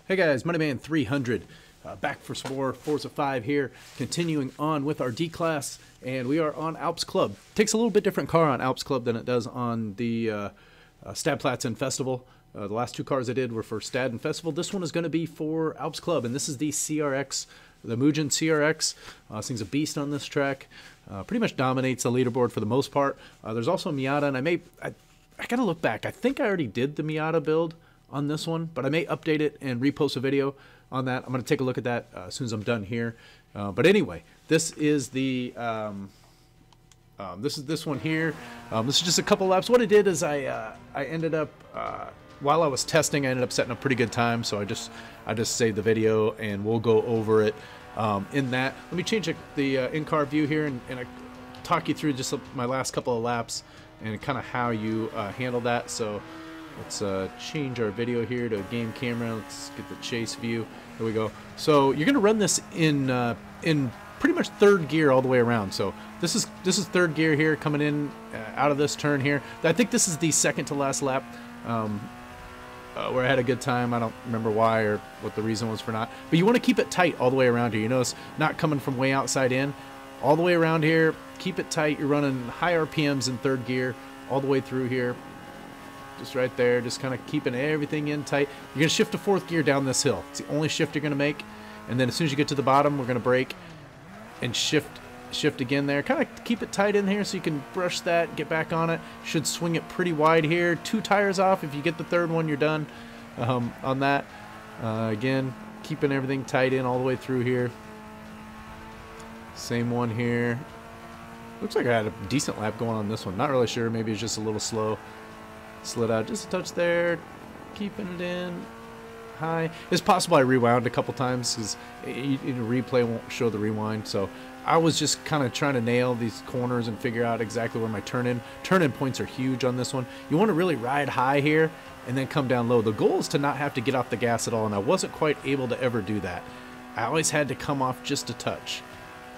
Hey guys, Moneyman300 back for some more Forza 5 here, continuing on with our D-Class, and we are on Alps Club. Takes a little bit different car on Alps Club than it does on the Stadplatz and Festival. The last two cars I did were for Stad and Festival. This one is going to be for Alps Club, and this is the CRX, the Mugen CRX. This thing's a beast on this track. Pretty much dominates the leaderboard for the most part. There's also a Miata, and I gotta look back. I think I already did the Miata build on this one, but I may update it and repost a video on that. I'm going to take a look at that as soon as I'm done here. But anyway, this is the this one here. This is just a couple laps. What I did is I ended up while I was testing, I ended up setting a pretty good time. So I just saved the video and we'll go over it in that. Let me change the in-car view here and I talk you through just my last couple of laps and kind of how you handle that. So let's change our video here to a game camera. Let's get the chase view. There we go. So you're going to run this in pretty much third gear all the way around. So this is third gear here, coming in out of this turn here. I think this is the second to last lap where I had a good time. I don't remember why or what the reason was for not. But you want to keep it tight all the way around here. You notice not coming from way outside in. All the way around here. Keep it tight. You're running high RPMs in third gear all the way through here. Just right there, just kind of keeping everything in tight. You're going to shift to fourth gear down this hill. It's the only shift you're going to make. And then as soon as you get to the bottom, we're going to brake and shift again there. Kind of keep it tight in here so you can brush that, get back on it. Should swing it pretty wide here. 2 tires off. If you get the third one, you're done on that. Again, keeping everything tight in all the way through here. Same one here. Looks like I had a decent lap going on this one. Not really sure. Maybe it's just a little slow. Slid out just a touch there, keeping it in high. It's possible I rewound a couple times because replay won't show the rewind. So I was just kind of trying to nail these corners and figure out exactly where my turn-in points are huge on this one. You want to really ride high here and then come down low. The goal is to not have to get off the gas at all, and I wasn't quite able to ever do that. I always had to come off just a touch.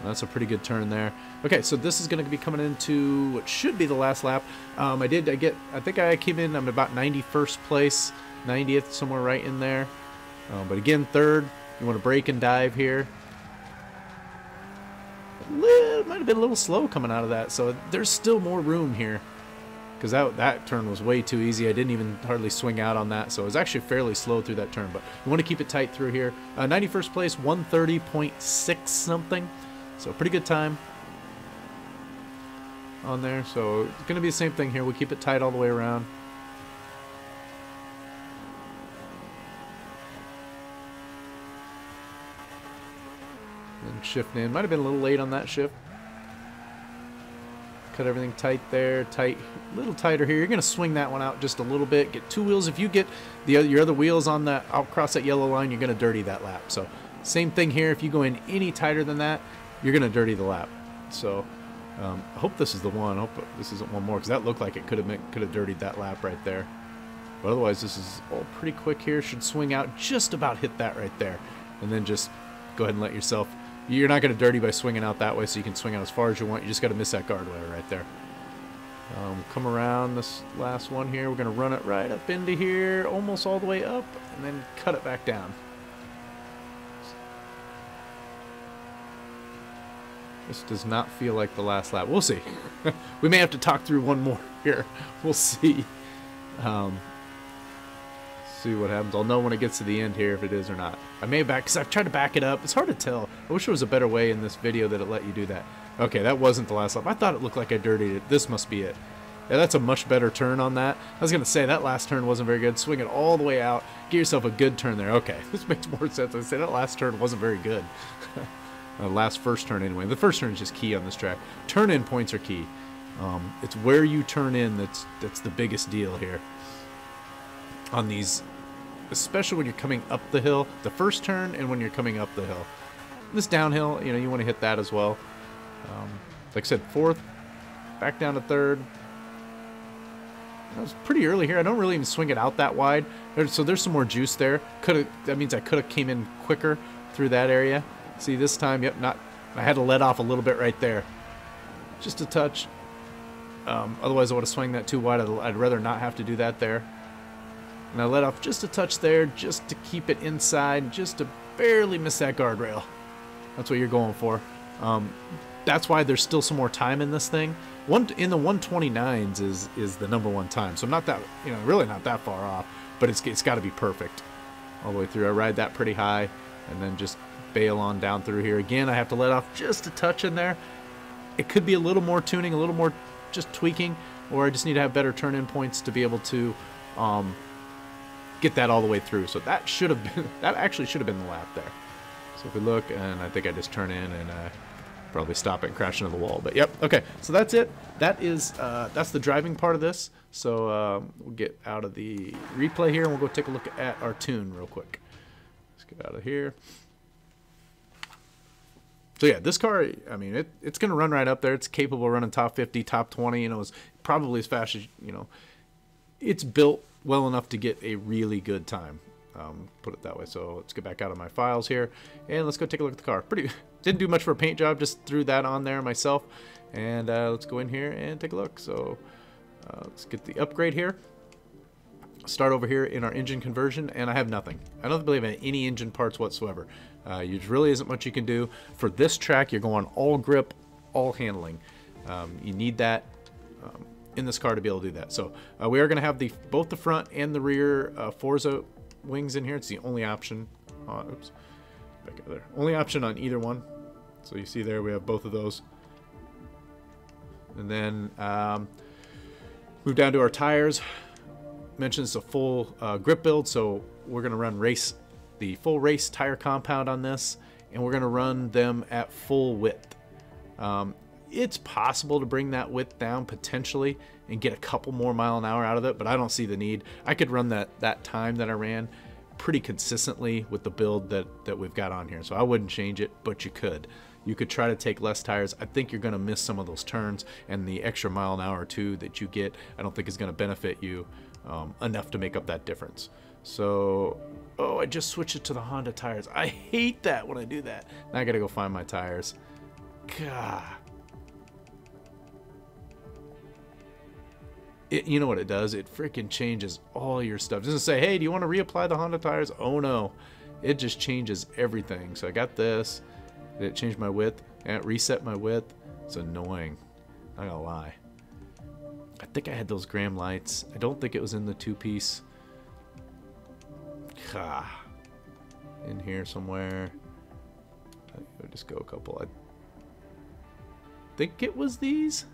That's a pretty good turn there. Okay, so this is going to be coming into what should be the last lap. I think I came in, I'm about 91st place, 90th, somewhere right in there. But again, third, you want to brake and dive here. Might have been a little slow coming out of that, so there's still more room here. Because that turn was way too easy. I didn't even hardly swing out on that, so it was actually fairly slow through that turn. But you want to keep it tight through here. 91st place, 130.6 something. So pretty good time on there. So it's going to be the same thing here. We'll keep it tight all the way around. And shifting in. Might have been a little late on that shift. Cut everything tight there. Tight. A little tighter here. You're going to swing that one out just a little bit. Get 2 wheels. If you get your other wheels on that, out across that yellow line, you're going to dirty that lap. So same thing here. If you go in any tighter than that, you're going to dirty the lap. So I hope this is the one. I hope this isn't one more, because that looked like it could have dirtied that lap right there. But otherwise, this is all pretty quick here. Should swing out, just about hit that right there. And then just go ahead and let yourself... You're not going to dirty by swinging out that way, so you can swing out as far as you want. You just got to miss that guardrail right there. Come around this last one here. We're going to run it right up into here, almost all the way up, and then cut it back down. This does not feel like the last lap. We'll see. We may have to talk through one more here. We'll see. See what happens. I'll know when it gets to the end here if it is or not. I may back, because I've tried to back it up. It's hard to tell. I wish there was a better way in this video that it let you do that. Okay, that wasn't the last lap. I thought it looked like I dirtied it. This must be it. Yeah, that's a much better turn on that. I was going to say that last turn wasn't very good. Swing it all the way out. Get yourself a good turn there. Okay, this makes more sense. I say that last turn wasn't very good. First turn anyway. The first turn is just key on this track. Turn-in points are key. It's where you turn in that's the biggest deal here on these, especially when you're coming up the hill. The first turn and when you're coming up the hill. This downhill, you want to hit that as well. Like I said, fourth, back down to third. That was pretty early here. I don't really even swing it out that wide, so there's some more juice there. That means I could have came in quicker through that area. See, this time, yep, I had to let off a little bit right there. Just a touch. Otherwise, I would have swung that too wide. I'd rather not have to do that there. And I let off just a touch there just to keep it inside, just to barely miss that guardrail. That's what you're going for. That's why there's still some more time in this thing. In the 129s is the #1 time, so I'm not that, you know, really not that far off, but it's got to be perfect all the way through. I ride that pretty high, and then just bail on down through here. Again, I have to let off just a touch in there. It could be a little more tuning, a little more just tweaking, or I just need to have better turn-in points to be able to get that all the way through. So that should have been, that actually should have been the lap there. So if we look, and I think I just turn in and probably stop it and crash into the wall. But yep, okay. So that's it. That is that's the driving part of this. So we'll get out of the replay here, and we'll go take a look at our tune real quick. Let's get out of here. So yeah, this car, I mean, it's going to run right up there. It's capable of running top 50, top 20. You know, it's probably as fast as, you know, it's built well enough to get a really good time. Put it that way. So let's get back out of my files here, and let's go take a look at the car. Didn't do much for a paint job, just threw that on there myself. And let's go in here and take a look. So let's get the upgrade here. Start over here in our engine conversion, and I have nothing. I don't believe in any engine parts whatsoever. There really isn't much you can do. For this track, you're going all grip, all handling. You need that in this car to be able to do that. So we are going to have both the front and the rear Forza wings in here. It's the only option. Oops, back over there. Only option on either one. So you see there we have both of those. And then move down to our tires. Mentioned it's a full grip build, so we're going to run the full race tire compound on this, and we're going to run them at full width. It's possible to bring that width down potentially and get a couple more mile an hour out of it, but I don't see the need. I could run that time that I ran pretty consistently with the build that we've got on here, so I wouldn't change it, but you could. You could try to take less tires. I think you're going to miss some of those turns, and the extra mile an hour or two that you get, I don't think is going to benefit you enough to make up that difference. So, oh, I just switched it to the Honda tires. I hate that when I do that. Now I gotta go find my tires. God. You know what it does? It freaking changes all your stuff. It doesn't say, hey, do you want to reapply the Honda tires? Oh no. It just changes everything. So I got this. Did it change my width? And it reset my width. It's annoying. Not gonna lie. I think I had those Graham lights. I don't think it was in the two-piece. In here somewhere. I'll just go a couple. I think it was these.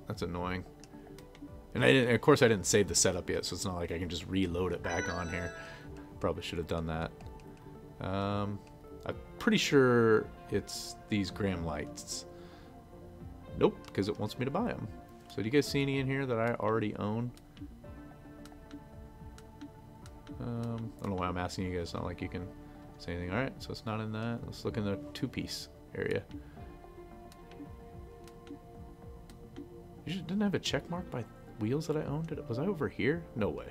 That's annoying. And of course I didn't save the setup yet, so it's not like I can just reload it back on here. Probably should have done that. I'm pretty sure it's these Graham lights. Nope, because it wants me to buy them. So do you guys see any in here that I already own? I don't know why I'm asking you guys. It's not like you can say anything. Alright, so it's not in that. Let's look in the two-piece area. You didn't have a check mark by wheels that I owned? Was I over here? No way.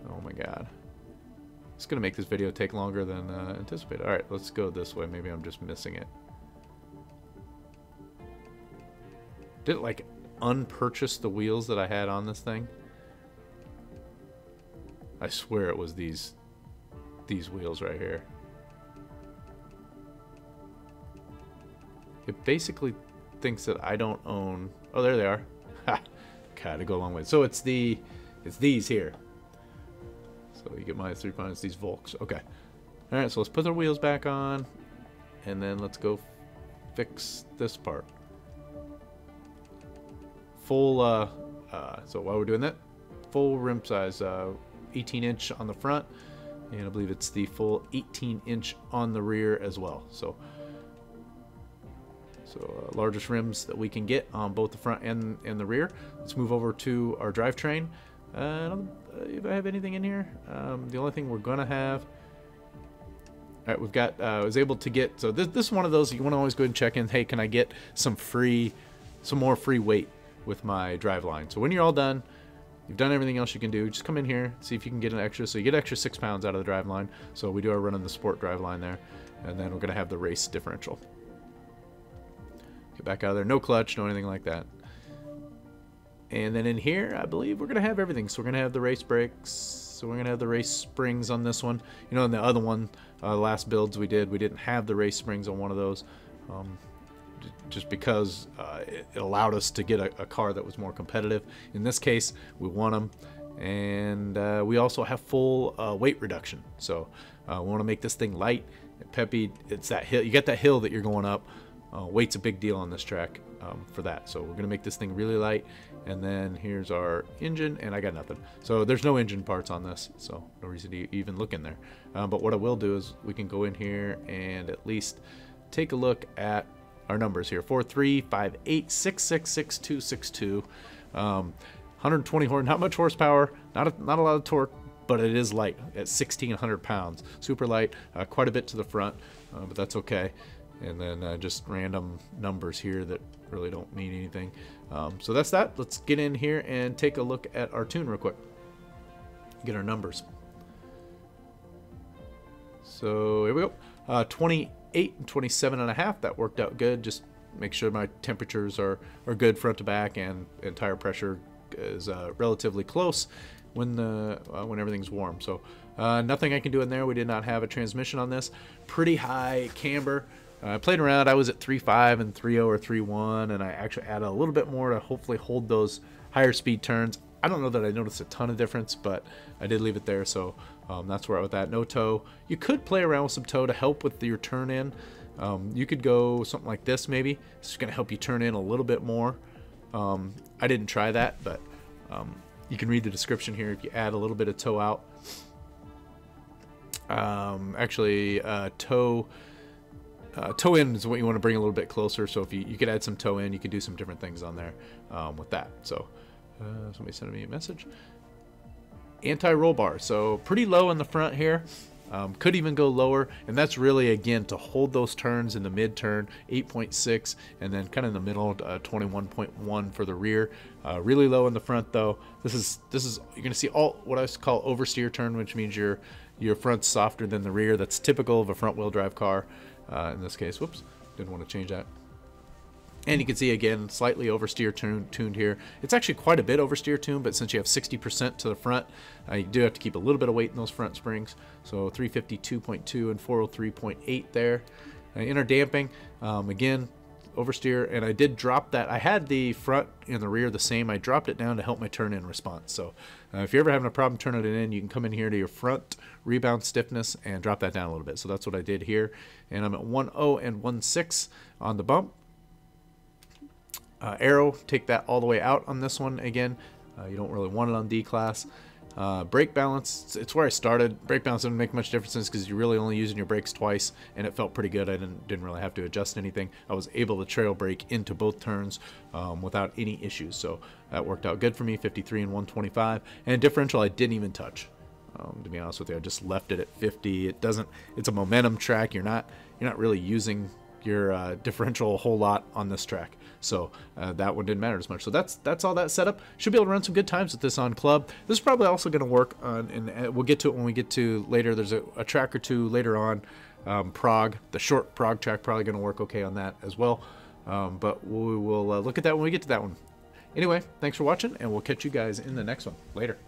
Oh my god. It's going to make this video take longer than anticipated. Alright, let's go this way. Maybe I'm just missing it. Did it like unpurchase the wheels that I had on this thing? I swear it was these wheels right here. It basically thinks that I don't own... Oh, there they are. Ha! God, to go a long way. So it's these here. So you get minus 3 points, these Volks. Okay. Alright, so let's put the wheels back on. And then let's go fix this part. Full, so while we're doing that, full rim size, 18-inch on the front. And I believe it's the full 18-inch on the rear as well. So largest rims that we can get on both the front and the rear. Let's move over to our drivetrain. I don't know if I have anything in here. The only thing we're gonna have. All right, we've got. I was able to get. So this is one of those you want to always go ahead and check in. Hey, can I get some more free weight with my driveline? So when you're all done, you've done everything else you can do. Just come in here, see if you can get an extra. So you get extra 6 pounds out of the driveline. So we do our run in the sport driveline there, and then we're gonna have the race differential. Get back out of there. No clutch, no anything like that. And then in here, I believe we're going to have everything. So we're going to have the race brakes. So we're going to have the race springs on this one. You know, in the other one, last builds we didn't have the race springs on one of those. Just because it allowed us to get a car that was more competitive. In this case, we want them. And we also have full weight reduction. So we want to make this thing light, peppy. It's that hill. You get that hill that you're going up. Weight's a big deal on this track for that. So we're going to make this thing really light. And then here's our engine, and I got nothing. So there's no engine parts on this, so no reason to even look in there. But what I will do is we can go in here and at least take a look at our numbers here. 4358666262. 120 horse, not much horsepower, not a lot of torque, but it is light at 1,600 pounds. Super light, quite a bit to the front, but that's okay. And then just random numbers here that really don't mean anything. So that's that. Let's get in here and take a look at our tune real quick. Get our numbers. So here we go. 28 and 27.5. That worked out good. Just make sure my temperatures are good front to back, and tire pressure is relatively close when everything's warm. So nothing I can do in there. We did not have a transmission on this. Pretty high camber. I played around. I was at 3.5 and 3.0 or 3.1, and I actually added a little bit more to hopefully hold those higher speed turns. I don't know that I noticed a ton of difference, but I did leave it there, so that's where I was at. No toe. You could play around with some toe to help with your turn in. You could go something like this maybe. It's going to help you turn in a little bit more. I didn't try that, but you can read the description here if you add a little bit of toe out. Toe in is what you want to bring a little bit closer. So if you could add some toe in, you could do some different things on there with that. So somebody sent me a message. Anti-roll bar. So pretty low in the front here. Could even go lower, and that's really again to hold those turns in the mid turn. 8.6, and then kind of in the middle 21.1 for the rear. Really low in the front though. This is you're gonna see all what I call oversteer turn, which means your front's softer than the rear. That's typical of a front wheel drive car. In this case, whoops, didn't want to change that. And you can see again, slightly oversteer tuned here. It's actually quite a bit oversteer tuned, but since you have 60% to the front, you do have to keep a little bit of weight in those front springs. So 352.2 and 403.8 there. Inner damping, again, oversteer, and I did drop that. I had the front and the rear the same. I dropped it down to help my turn-in response. So if you're ever having a problem turning it in, you can come in here to your front rebound stiffness and drop that down a little bit. So that's what I did here. And I'm at 1.0 and 1.6 on the bump. Aero, take that all the way out on this one again. You don't really want it on D-Class. Brake balance, it's where I started. Brake balance didn't make much difference because you're really only using your brakes twice, and it felt pretty good. I didn't really have to adjust anything. I was able to trail brake into both turns without any issues, so that worked out good for me. 53 and 125, and differential I didn't even touch. To be honest with you, I just left it at 50. It's a momentum track. You're not really using your differential a whole lot on this track, so that one didn't matter as much. So that's all that setup. Should be able to run some good times with this on club. This is probably also going to work on, and we'll get to it when we get to later. There's a track or two later on. Prague, the short Prague track, probably going to work okay on that as well. But we will look at that when we get to that one. Anyway, thanks for watching, and we'll catch you guys in the next one. Later.